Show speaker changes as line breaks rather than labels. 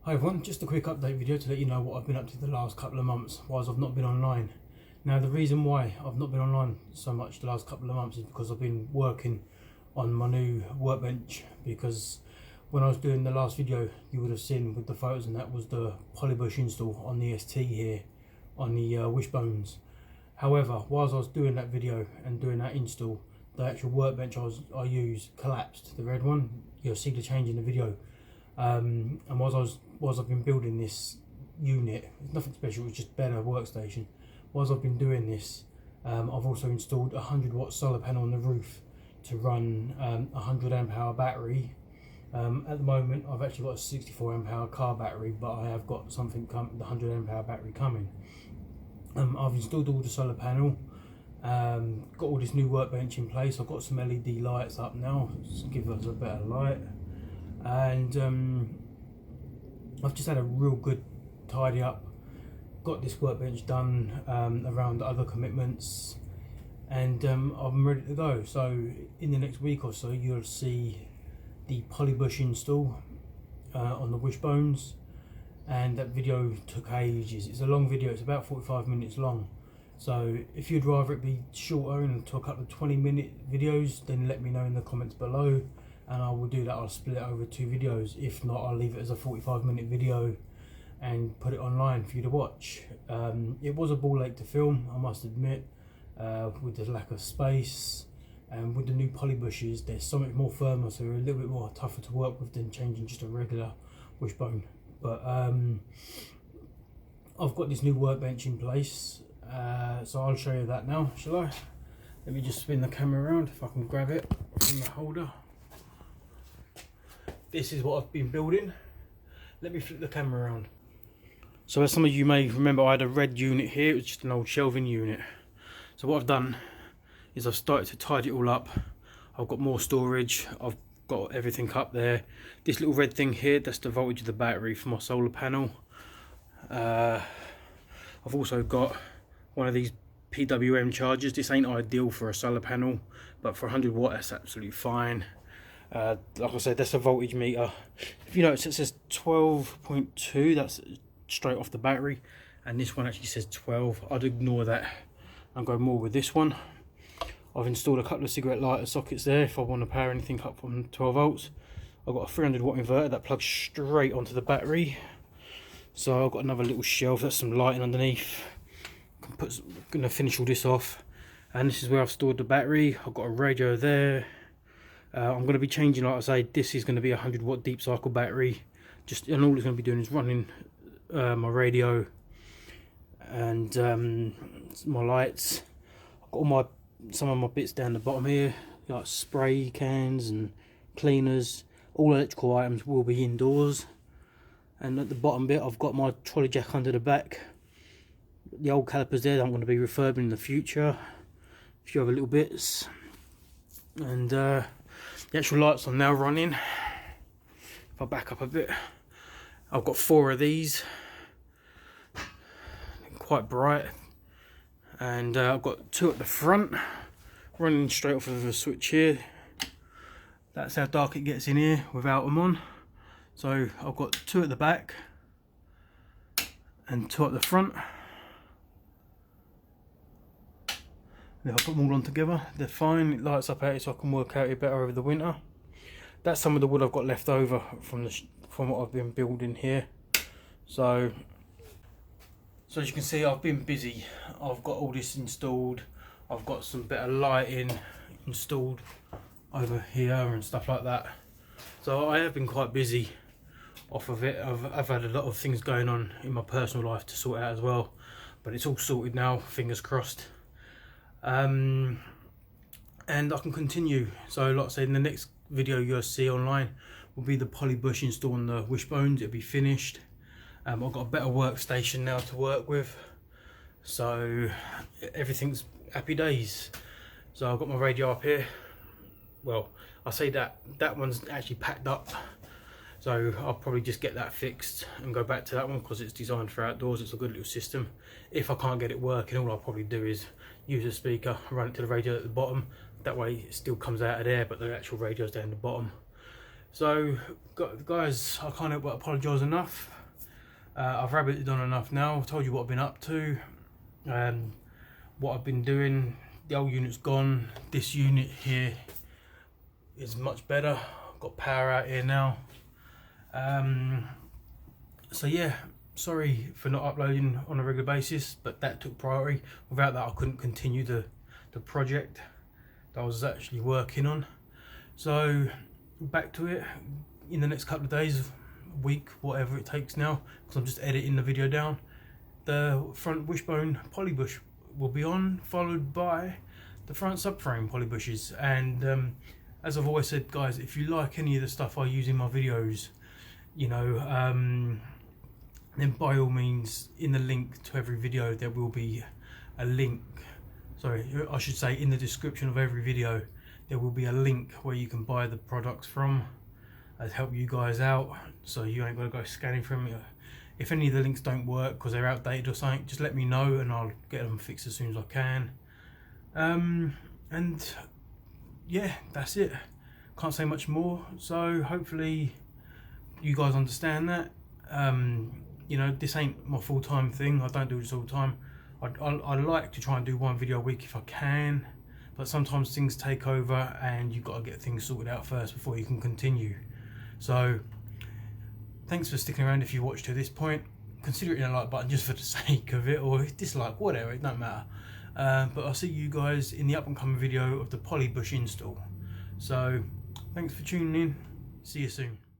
Hi everyone, just a quick update video to let you know what I've been up to the last couple of months whilst I've not been online. Now the reason why I've not been online so much the last couple of months is because I've been working on my new workbench, because when I was doing the last video you would have seen with the photos, and that was the polybush install on the ST here on the wishbones. However, whilst I was doing that video and doing that install, the actual workbench I used collapsed, the red one. You'll see the change in the video. And whilst I've been building this unit, it's nothing special, it's just better workstation. Whilst I've been doing this, I've also installed a 100-watt solar panel on the roof to run a 100 amp hour battery. At the moment I've actually got a 64 amp hour car battery, but I have got something the 100 amp hour battery coming. I've installed all the solar panel, got all this new workbench in place. I've got some LED lights up now to give us a better light, and I've just had a real good tidy up, got this workbench done around other commitments, and I'm ready to go. So in the next week or so you'll see the polybush install on the wishbones, and that video took ages. It's a long video, it's about 45 minutes long. So if you'd rather it be shorter and to a couple of 20-minute videos, then let me know in the comments below and I will do that. I'll split it over 2 videos. If not, I'll leave it as a 45-minute video and put it online for you to watch. It was a ball ache to film, I must admit, with the lack of space, and with the new polybushes they're so much more firmer, so they're a little bit more tougher to work with than changing just a regular wishbone. But I've got this new workbench in place, so I'll show you that now, shall I? Let me just spin the camera around if I can grab it from the holder. This is what I've been building. Let me flip the camera around. So as some of you may remember, I had a red unit here. It was just an old shelving unit. So what I've done is I've started to tidy it all up. I've got more storage, I've got everything up there. This little red thing here, that's the voltage of the battery for my solar panel. I've also got one of these PWM chargers. This ain't ideal for a solar panel, but for 100 watt that's absolutely fine. Like I said, that's a voltage meter. If you notice, it says 12.2, that's straight off the battery, and this one actually says 12. I'd ignore that and go more with this one. I've installed a couple of cigarette lighter sockets there if I want to power anything up from 12 volts. I've got a 300 watt inverter that plugs straight onto the battery. So I've got another little shelf, that's some lighting underneath. Gonna finish all this off, and this is where I've stored the battery. I've got a radio there. I'm going to be changing, like I say, this is going to be a 100 watt deep cycle battery. And all it's going to be doing is running my radio and my lights. I've got some of my bits down the bottom here, like spray cans and cleaners. All electrical items will be indoors. And at the bottom bit I've got my trolley jack under the back. The old calipers there I'm going to be refurbing in the future. A few other little bits. And the actual lights are now running. If I back up a bit, I've got 4 of these, quite bright, and I've got 2 at the front running straight off of the switch here. That's how dark it gets in here without them on. So I've got 2 at the back and 2 at the front. If I put them all on together, they're fine. It lights up out here so I can work out it better over the winter. That's some of the wood I've got left over from what I've been building here. So as you can see, I've been busy. I've got all this installed. I've got some better lighting installed over here and stuff like that. So I have been quite busy off of it. I've had a lot of things going on in my personal life to sort out as well, but it's all sorted now, fingers crossed. And I can continue. So like I said, in the next video you'll see online will be the polybush install on the wishbones. It'll be finished. I've got a better workstation now to work with, so everything's happy days. So I've got my radio up here. Well, I say that one's actually packed up, so I'll probably just get that fixed and go back to that one because it's designed for outdoors. It's a good little system. If I can't get it working, all I'll probably do is use a speaker, run it to the radio at the bottom. That way it still comes out of there, but the actual radio's down the bottom. So guys, I can't help but apologise enough. I've rabbited on enough now. I've told you what I've been up to, what I've been doing. The old unit's gone. This unit here is much better. I've got power out here now. So yeah, sorry for not uploading on a regular basis, but that took priority. Without that I couldn't continue the project that I was actually working on. So back to it in the next couple of days, a week, whatever it takes now, because I'm just editing the video down. The front wishbone polybush will be on, followed by the front subframe polybushes. And as I've always said, guys, if you like any of the stuff I use in my videos, you know, then by all means, in the link to every video there will be a link, sorry, I should say in the description of every video there will be a link where you can buy the products from. I'd help you guys out, so you ain't got to go scanning from it. If any of the links don't work because they're outdated or something, just let me know and I'll get them fixed as soon as I can. And yeah, that's it. Can't say much more. So hopefully you guys understand that. You know, this ain't my full-time thing. I don't do this all the time. I like to try and do one video a week if I can, but sometimes things take over and you've got to get things sorted out first before you can continue. So thanks for sticking around. If you watched to this point, consider hitting a like button just for the sake of it, or dislike, whatever, it don't matter. But I'll see you guys in the up and coming video of the polybush install. So thanks for tuning in. See you soon.